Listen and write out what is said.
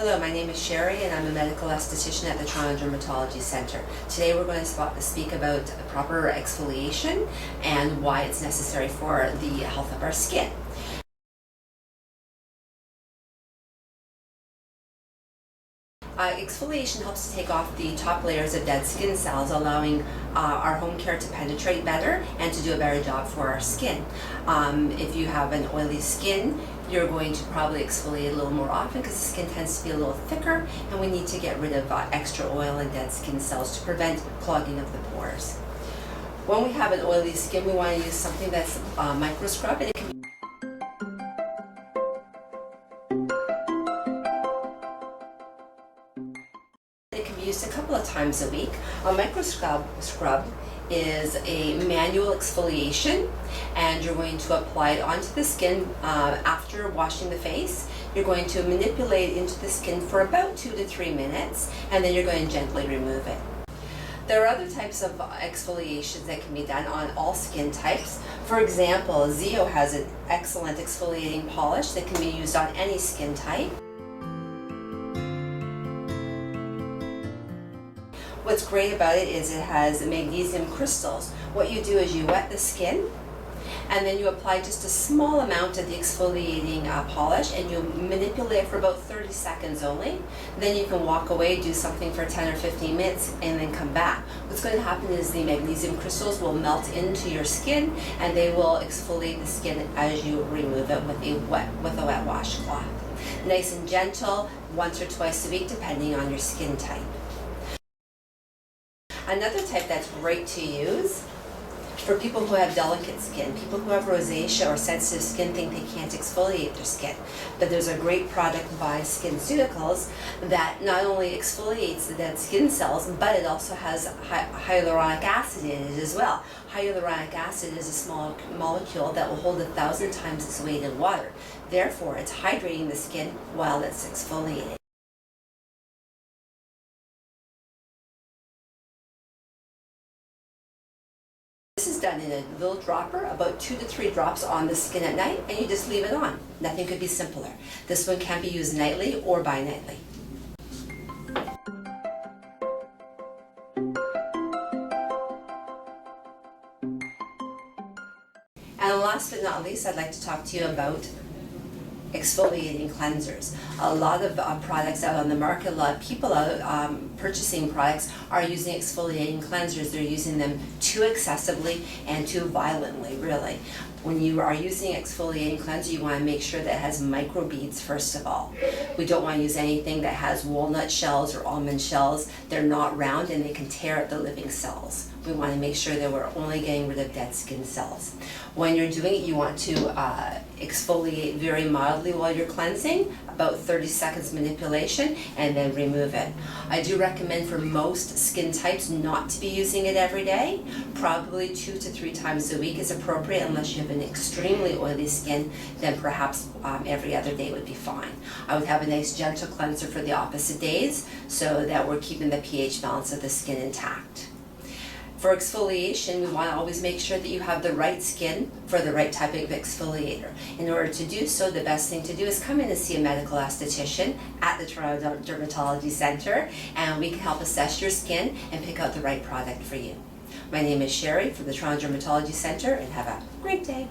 Hello, my name is Sherry and I'm a medical esthetician at the Toronto Dermatology Centre. Today we're going to speak about proper exfoliation and why it's necessary for the health of our skin. Exfoliation helps to take off the top layers of dead skin cells, allowing our home care to penetrate better and to do a better job for our skin. If you have an oily skin, you're going to probably exfoliate a little more often because the skin tends to be a little thicker, and we need to get rid of extra oil and dead skin cells to prevent clogging of the pores. When we have an oily skin, we want to use something that's micro scrub, and it can be used a couple of times a week. A micro scrub is a manual exfoliation, and you're going to apply it onto the skin after washing the face. You're going to manipulate it into the skin for about 2 to 3 minutes, and then you're going to gently remove it. There are other types of exfoliations that can be done on all skin types. For example, Zeo has an excellent exfoliating polish that can be used on any skin type. What's great about it is it has magnesium crystals. What you do is you wet the skin, and then you apply just a small amount of the exfoliating polish, and you manipulate it for about 30 seconds only. Then you can walk away, do something for 10 or 15 minutes, and then come back. What's going to happen is the magnesium crystals will melt into your skin, and they will exfoliate the skin as you remove it with a wet washcloth. Nice and gentle, once or twice a week, depending on your skin type. Another type that's great to use for people who have delicate skin, people who have rosacea or sensitive skin think they can't exfoliate their skin. But there's a great product by SkinCeuticals that not only exfoliates the dead skin cells, but it also has hyaluronic acid in it as well. Hyaluronic acid is a small molecule that will hold 1,000 times its weight in water. Therefore, it's hydrating the skin while it's exfoliating. This is done in a little dropper, about 2 to 3 drops on the skin at night, and you just leave it on. Nothing could be simpler. This one can be used nightly or bi-nightly. And last but not least, I'd like to talk to you about exfoliating cleansers. A lot of products out on the market, a lot of people out purchasing products are using exfoliating cleansers. They're using them too excessively and too violently, really. When you are using exfoliating cleanser, you want to make sure that it has microbeads first of all. We don't want to use anything that has walnut shells or almond shells. They're not round and they can tear up the living cells. We want to make sure that we're only getting rid of dead skin cells. When you're doing it, you want to exfoliate very mildly while you're cleansing, about 30 seconds manipulation, and then remove it. I do recommend for most skin types not to be using it every day. Probably 2 to 3 times a week is appropriate. Unless you have an extremely oily skin, then perhaps every other day would be fine. I would have a nice gentle cleanser for the opposite days so that we're keeping the pH balance of the skin intact. For exfoliation, we want to always make sure that you have the right skin for the right type of exfoliator. In order to do so, the best thing to do is come in and see a medical esthetician at the Toronto Dermatology Centre, and we can help assess your skin and pick out the right product for you. My name is Sherry from the Toronto Dermatology Centre, and have a great day.